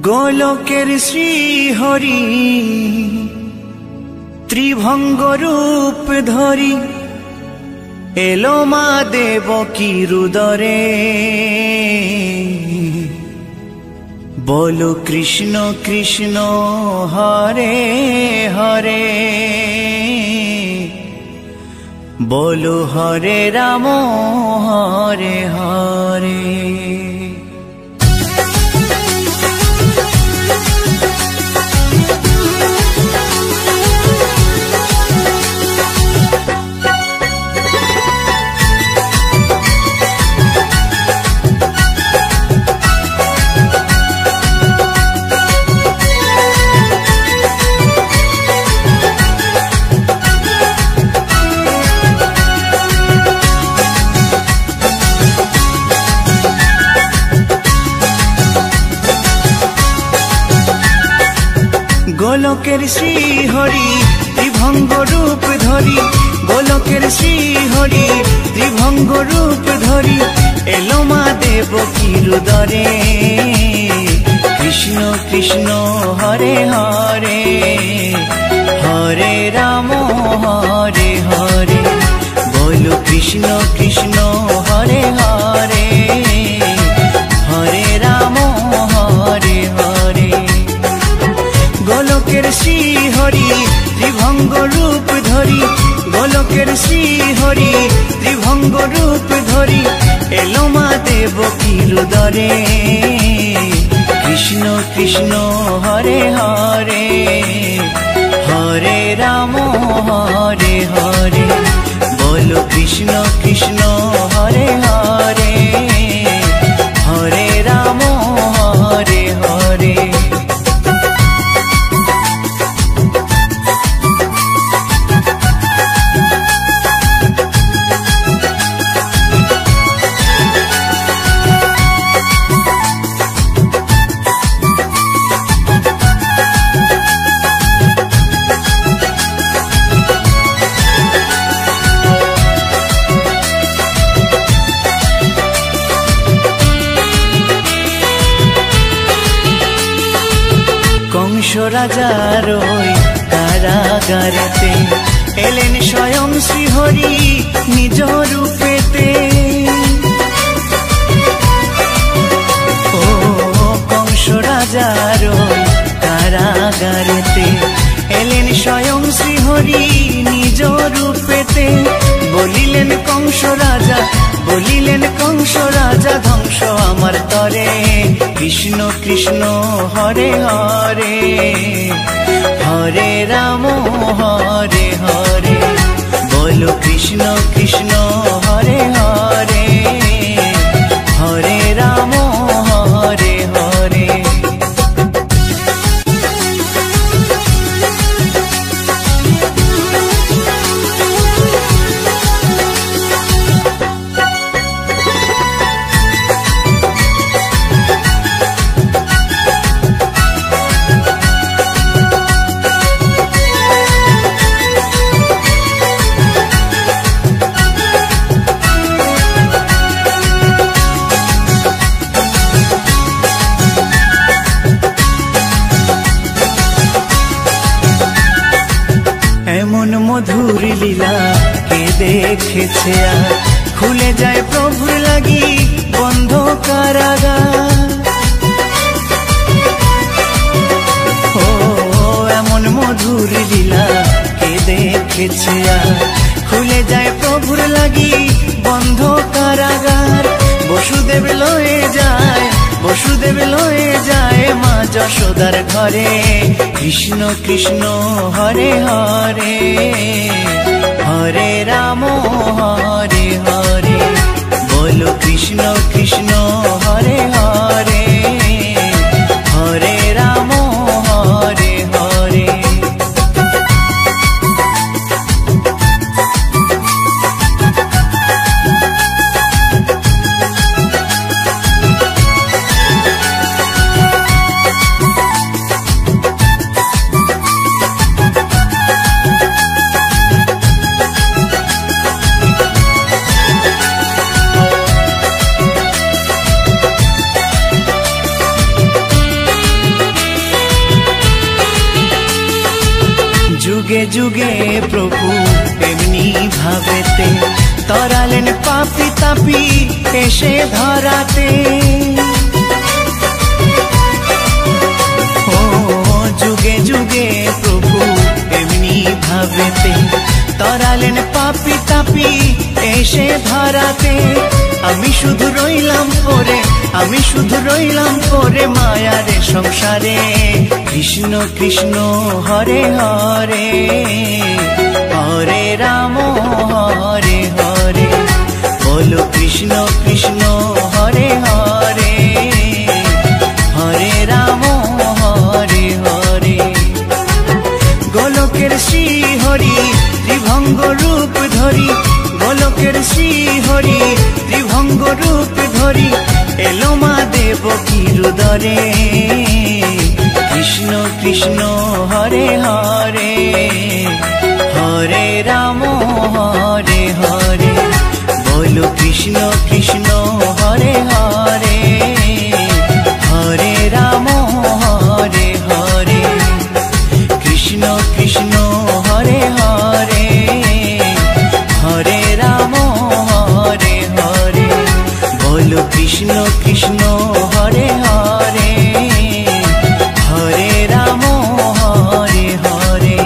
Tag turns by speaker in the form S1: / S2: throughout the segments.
S1: গোলকের শ্রীহরি ত্রিভঙ্গ রূপ ধরি এলো মা দেবকী রুদরে। বলো কৃষ্ণ কৃষ্ণ হরে হরে, বলো হরে রাম হরে হরে। গোলকের শ্রীহরি ত্রিভঙ্গ রূপ ধরি, গোলকের শ্রীহরি ত্রিভঙ্গ রূপ ধরি এলো মা দেবকী রুদরে। কৃষ্ণ কৃষ্ণ হরে হরে, হরে রাম হরে হরে, বলো কৃষ্ণ কৃষ্ণ হরে হরে, হরে রাম হরে হরে। গোলকের শ্রীহরি ত্রিভঙ্গ রূপ ধরি, গোলকের শ্রীহরি ত্রিভঙ্গ রূপ ধরি এলো মা দেবকী রুদরে। কৃষ্ণ কৃষ্ণ হরে হরে, হরে রাম হরে হরে, বলো কৃষ্ণ কৃষ্ণ হরে হরে, হরে রাম হরে হরে। কংস রাজার ওই কারাগারেতে এলেন স্বয়ং শ্রীহরি নিজ রূপেতে। ও কংস রাজার ওই কারাগারেতে এলেন স্বয়ং শ্রীহরি নিজ রূপেতে। বলিলেন কংস রাজা, বলিলেন কংস রাজা, ধ্বংস আমার তরে। কৃষ্ণ কৃষ্ণ হরে হরে, হরে রাম হরে হরে, বলো কৃষ্ণ কৃষ্ণ হরে হরে, হরে রাম হরে হরে। এমন মধুর লীলা কে দেখেছে আর, খুলে যায় প্রভুর লাগি বন্ধ কারাগার। ও এমন মধুর লীলা কে দেখেছে আর, খুলে যায় প্রভুর লাগি বন্ধ কারাগার। বসুদেব লয়ে যায়, বসুদেব লয়ে যায় মা যশোদার ঘরে। কৃষ্ণ কৃষ্ণ হরে হরে, হরে রাম হরে হরে, বলো কৃষ্ণ কৃষ্ণ হরে হরে, হরে রাম হরে হরে। जुगे जुगे प्रभु एमनी भावेते तरालेन पापी तापी एसे धराते ओ जुगे जुगे प्रभु एमनी भावेते तरालेन पापी तापी एसे धराते आमी शुधु रइलाम परे मायारे संसारे कृष्ण कृष्ण हरे हरे हरे राम हरे हरे बोलो कृष्ण कृष्ण हरे हरे हरे राम हरे हरे गोलकेर श्री हरि त्रिभंग रूप धरी गोलकेर श्री हरि त्रिभंग रूप धरी एलो मा देवकी हृदरे कृष्ण कृष्ण हरे हरे हरे राम हरे हरे बोलो कृष्ण कृष्ण हरे हरे हरे राम हरे हरे कृष्ण कृष्ण हरे हरे हरे राम हरे हरे बोलो कृष्ण कृष्ण हरे हरे हरे राम हरे हरे।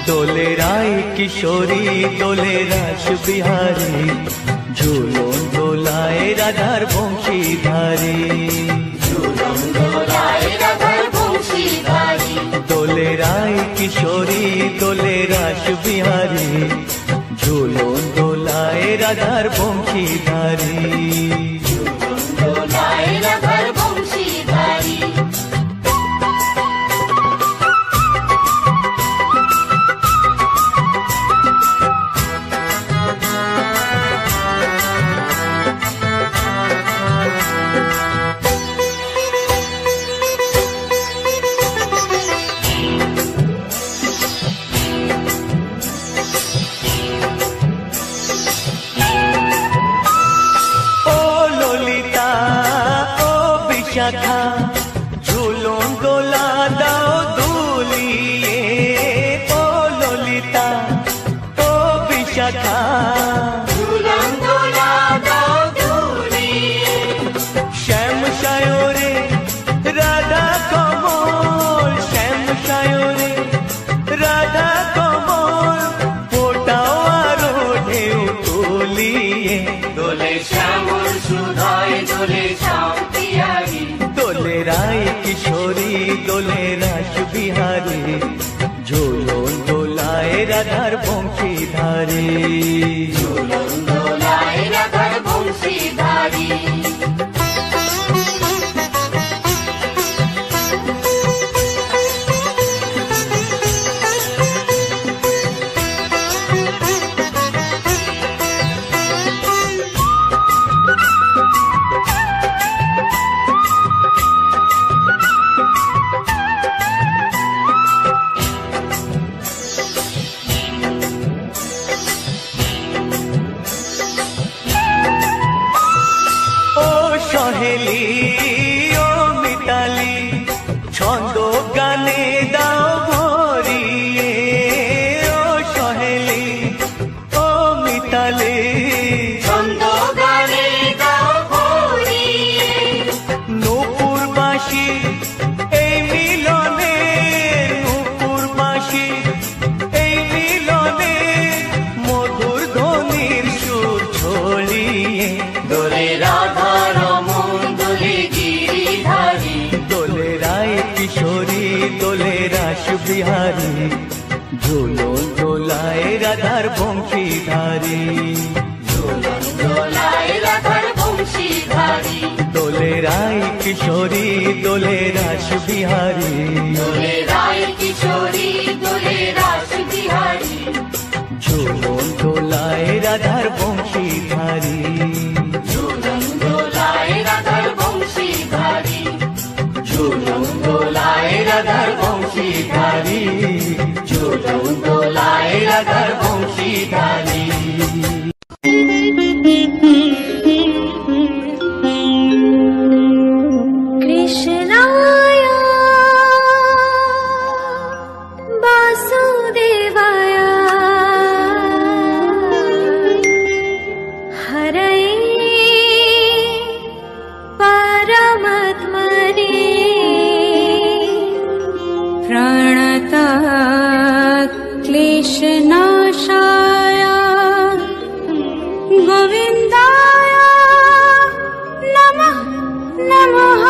S2: डोले राय किशोरी डोले रास बिहारी झूलों डोलाए राधार बंशीधारी डोले राय किशोरी डोले रास बिहारी झूलों डोलाए राधार बंशीधारी झूलों डोला दाओ दूलिए ओ ललिता ओ विशाखा झूलों डोला दाओ दूलिए श्याम सायोरे राधा कमल श्याम सायोरे राधा कमल फोटाओ आरो ढेउ तोलिए डोले श्यामल सुधाए डोले श्याम डोले राय किशोरी डोले रास बिहारी झूलों डोलाए राधार बंशीधारी झूलों डोलाए राधार बंशीधारी। রাধার বংশীধারী, দোলে রায় কিশোরী দোলে রাস বিহারী, ঝুলন দোলায় রাধার বংশীধারী, ঝুলন দোলায় রাধার বংশীধারী, ঝুলন দোলায় রাধার বংশীধারী।
S3: কৃষ্ণায় বাসুদেবায় হরয়ে পরমাত্মনে প্রণতা ক্লেশনাশায় গোবিন্দায় নমঃ নমঃ।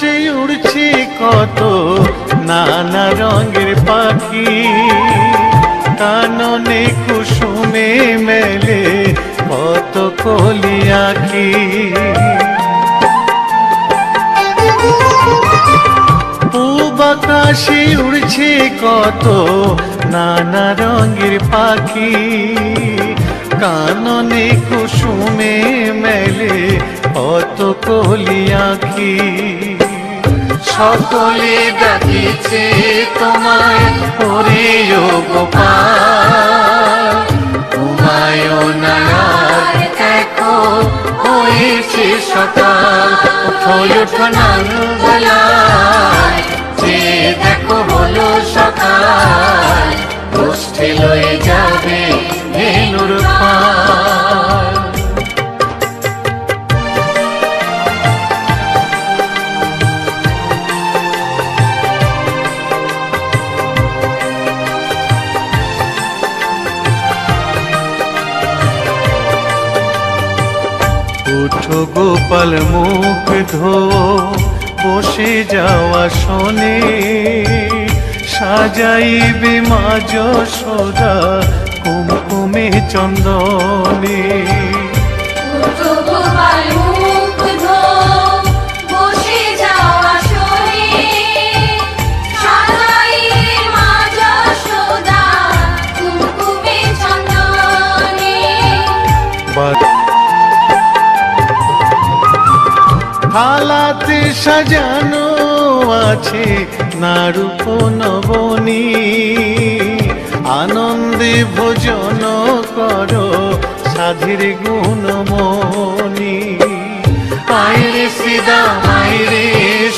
S4: আকাশে উড়ছে কত নানা রঙের পাখি, কাননে কুসুমে মেলে কত কলি আঁখি। পূব আকাশে উড়ছে কত নানা রঙের পাখি, কাননে কুসুমে মেলে কত কলি আঁখি। সকলে ডাকিছে তোমায় ওরে ও গোপাল, ঘুমায় না আর দেখো হয়েছে সকাল। ওঠো ওঠো নাঙ্গলায়, যে দেখো হলো সকাল, গোষ্ঠী লয়ে যাবে ধেনুর পাল। উঠো গোপাল মুখ ধো, বসে যাওয়া শোনে, সাজাইবে মা যশোদা কুমকুমে চন্দনে।
S3: উঠো গোপাল মুখ ধো, বসে যাওয়া শোনে, সাজাইবে মা যশোদা কুমকুমে চন্দনে।
S4: থালাতে সাজানো আছে নারূপ নবনী, আনন্দে ভোজন করো সাধীর গুণমণি। আইরে শ্রীদাম আইরে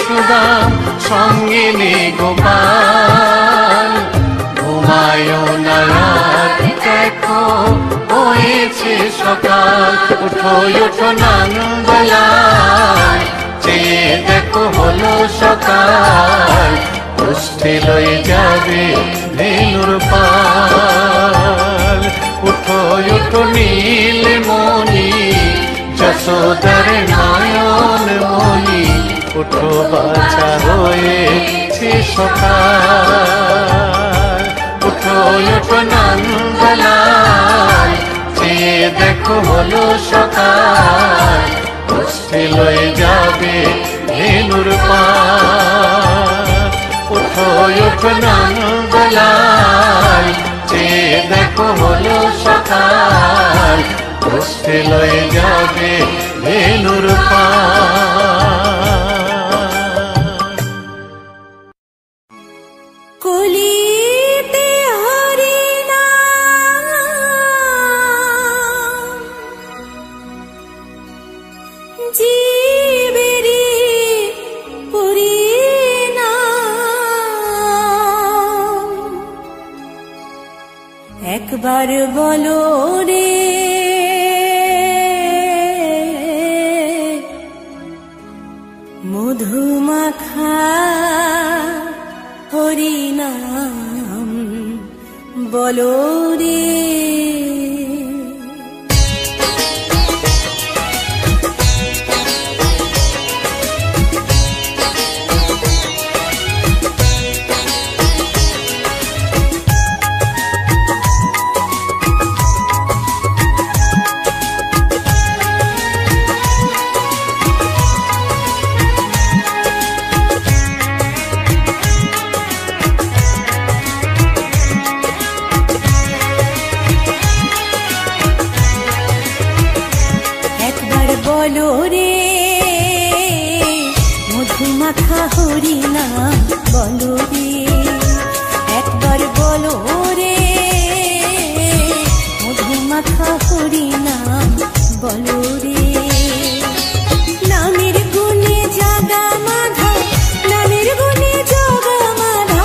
S4: সুদাম, সঙ্গে নে গোপাল, ঘুমায় না আর দেখো হয়েছে সকাল। উঠো ওঠো নাঙ্গলায়, যে দেখো হলো সকাল, গোষ্ঠী লয়ে যাবে ধেনুর পাল। উঠো ওঠো নীলমণি, যশোদার নয়ন মণি, উঠো বাছা হয়েছে সকাল। উঠো ওঠো নাঙ্গলায়, যে দেখো হলো সকাল, গোষ্ঠী লয়ে যাবে ধেনুর পাল। উঠো ওঠো নাঙ্গলায়, যে দেখো হলো সকাল, গোষ্ঠী লয়ে যাবে ধেনুর পাল।
S3: কলিতে হরি নাম, জীবেরি পরিণাম। একবার বলো রে মধুমাখা হরি নাম বলো রে। বলো রে মধুমাখা হরি নাম বলো রে, একবার বলো রে মধুমাখা হরি নাম বলো রে। নামের গুণে জাগা মাধা, নামের গুণে জগা মাধা,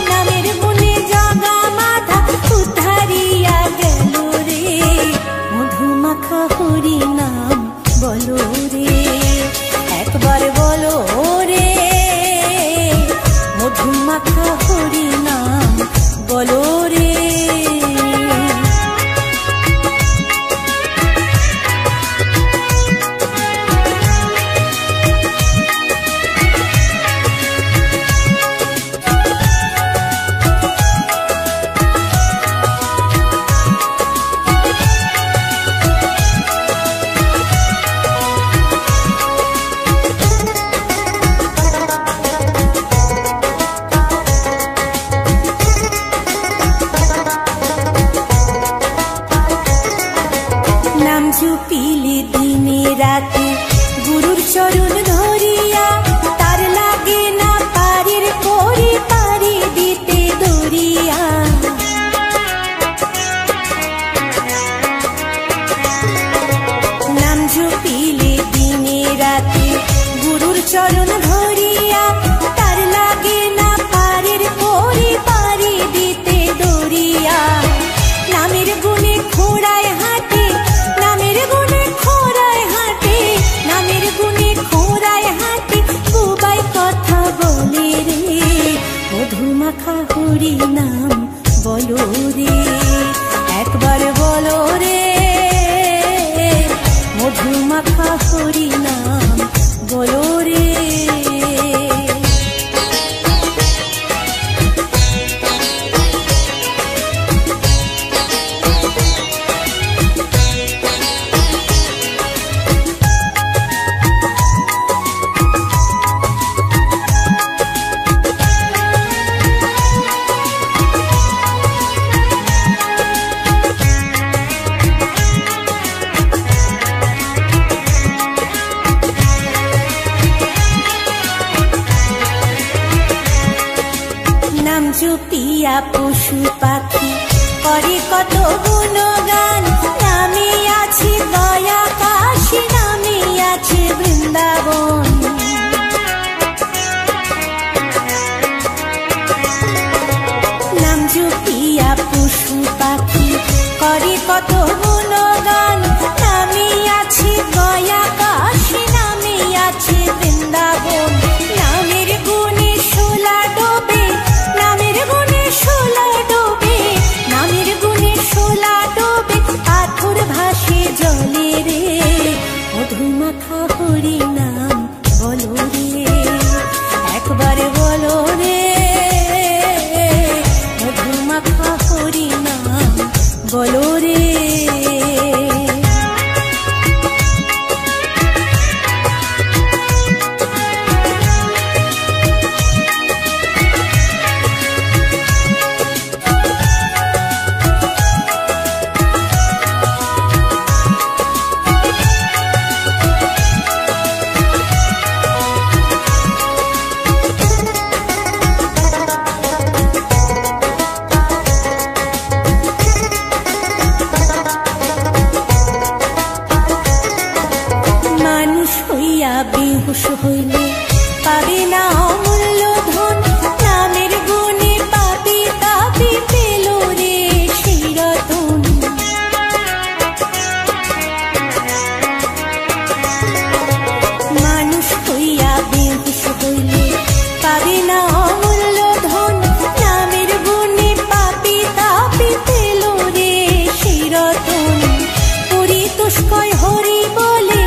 S3: নামের গুণে জাগা মাধা উদ্ধারিয়া গেল রে। মধুমাখা হরি নাম বলো রে, একবার বলো রে মধুমাখা হরি নাম বলো রে। চরণ ধরিয়া তার লাগে না পারির করে পারি দিতে দরিয়া। নাম জপিলে দিনে রাতে গুরুর চরণ ধরিয়া তার লাগে না পারির করে পারি দিতে দরিয়া। নামের গুণে খোড়ায় হাঁটে, নামের গুণে খোড়ায় হাঁটে, নামের গুণে খোড়ায় হাঁটে, বুবাই কথা বলে রে। মধুমাখা হরি নাম বলো রে, একবার বলো রে। মধুমাখা হরি নাম বলো রে। জপিয়া পশু পাখি করে কত গুণগান, নামে আছে দয়া কাশী, নামে আছে বৃন্দাবন। নাম জপিয়া পশু পাখি করে কত গুণগান, নামে আছে দয়া কাশী, নামে আছে বৃন্দাবন। নামের গুণে শোলা ডোবে, নামের গুণে শোলা ডোবে, নামের গুণে শোলা ডোবে, পাথর ভাসে জলে রে। মধুমাখা হরি নাম বলো রে, একবার বলো রে। মধুমাখা হরি নাম বলো রে। বেহুশ হইলে পাবে না অমূল্য ধন, নামের গুণে পাবে তাবে পেল রে সেই রতন। মানুষ হইয়া বেহুশ হইলে পাবে না অমূল্য ধন, নামের গুণে পাবে তাবে পেল রে সেই রতন। পরিতোষকয় হরি বলে,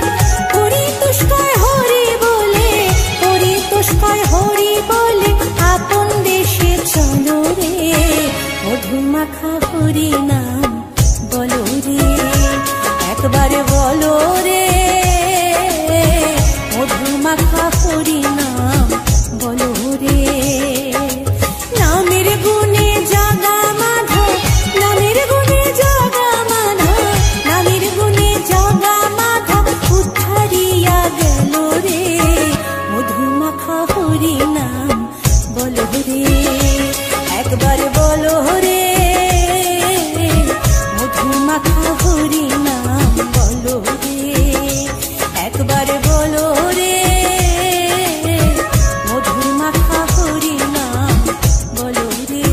S3: পরিতোষকয় হরি বলে, পরিতোষকয় হরি বলে, আপন দেশে চলো রে। মধুমাখা হরি নাম বলো রে, একবার বলো রে। মধুমাখা হরি নাম বলো রে। নামের গুণে জাগা মাধব, নামের গুণে জাগা মাধব, নামের গুণে জাগা মাধব, উদ্ধারিয়া গেল রে। মধুমাখা হরি নাম বলো রে, একবার বলো রে। মধুমাখা হরি নাম বলো রে, একবার বলো রে। মধুমাখা হরি নাম বলো রে।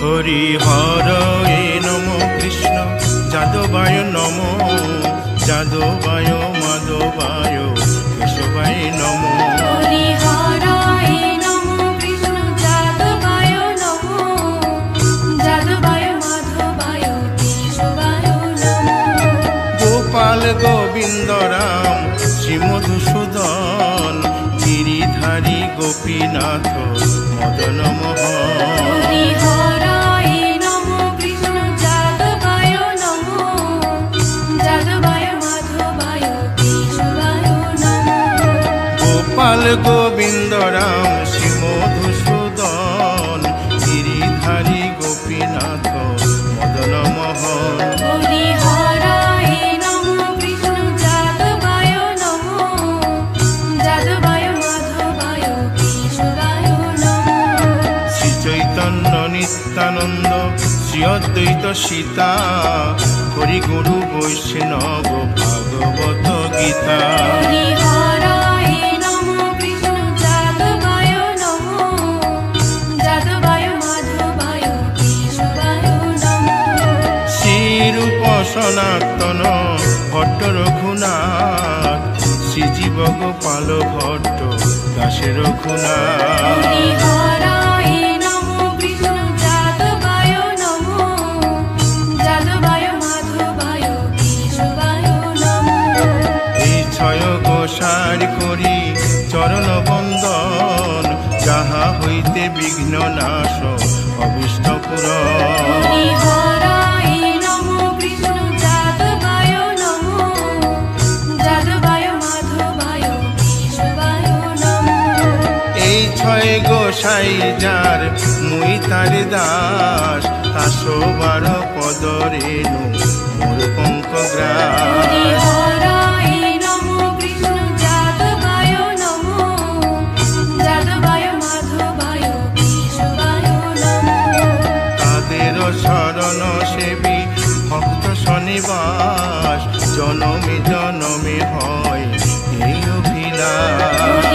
S5: হরি হরয়ে নমো কৃষ্ণ যাদবায় নমো, যাদবায় মাধবায় কেশবায় নমো।
S3: হরি হরায় নমো কৃষ্ণ যাদবায় নমো, যাদবায় মাধবায় কেশবায় নমো।
S5: গোপাল গোবিন্দ রাম শ্রীমধুসূদন, গিরিধারী গোপীনাথ মদন মোহন। নিত্যানন্দ শ্রী অদ্বৈত সীতা হরি গুরু বৈষ্ণব ভাগবত গীতা। শ্রীরূপ সনাতন ভট্ট রঘুনাথ শ্রীজীব গোপাল ভট্ট দাসে রঘুনাথ। এই ছয় গোসার করি চরণ বন্দন যাহা হইতে বিঘ্ন নাশ অভিষ্ট পূরণ। এই ছয় গোসাই যার মুই তার দাস 112 পদ রেণু মোর পঙ্ক গ্রাস। তাদের শরণ সেবী ভক্ত শনিবাস জনমে জনমে হয় এই অভিলাষ।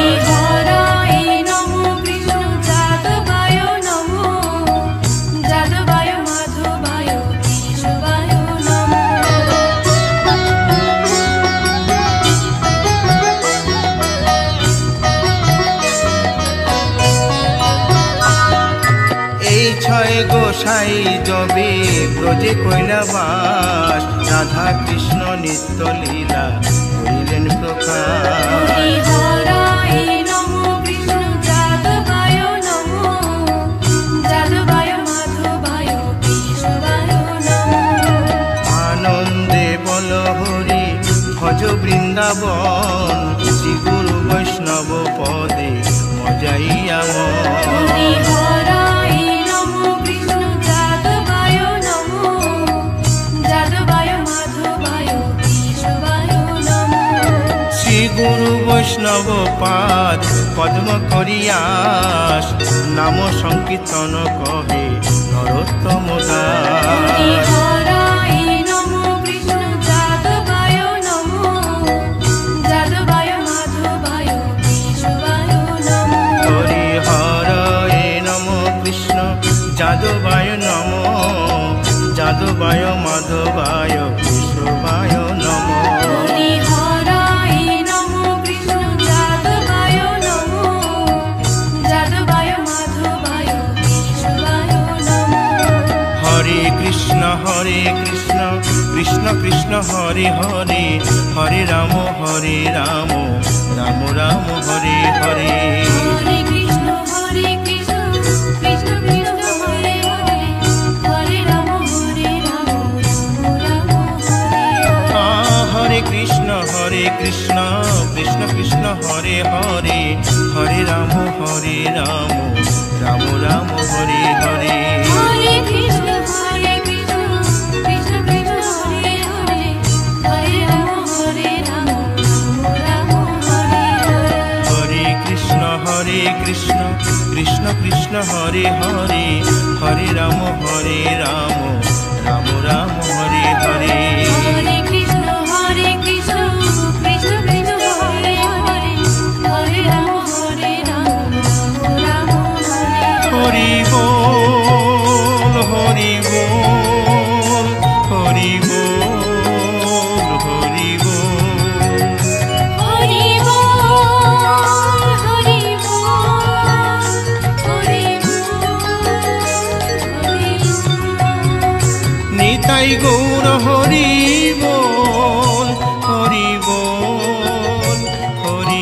S5: ছয় গোসাই যবে ব্রজে কৈলাবাস রাধা কৃষ্ণ নিত্য লীলা করিলেন প্রকাশ। আনন্দে বল হরি ভজ বৃন্দাবন শ্রী গুরু বৈষ্ণব পদে মজাইয়া মন। গুরু বৈষ্ণব পাদ পদ্ম করিয়াস নাম সংকীর্তন কহে নরোত্তম দাস। হরি হরয়ে নম কৃষ্ণ যাদবায় নম যাদবায় মাধবায় কেশবায় নম। হরে কৃষ্ণ কৃষ্ণ কৃষ্ণ হরে হরে হরে রাম রাম রাম হরে হরে।
S3: হরে কৃষ্ণ কৃষ্ণ কৃষ্ণ হরে হরে হরে রাম রাম হরে হরে।
S5: হরে কৃষ্ণ কৃষ্ণ কৃষ্ণ হরে হরে হরে রাম রাম রাম হরে হরে।
S3: হরে কৃষ্ণ কৃষ্ণ কৃষ্ণ হরে হরে হরে রাম রাম হরে হরে।
S5: হরে কৃষ্ণ কৃষ্ণ কৃষ্ণ হরে হরে হরে রাম রাম রাম হরে হরে।
S3: হরে কৃষ্ণ কৃষ্ণ কৃষ্ণ হরে হরে হরে রাম রাম হরে।
S5: হরি বল হরি বল হরি বল হরি বল।
S3: হরি বল হরি বল হরি বল।
S5: নিতাই গৌর হরি বল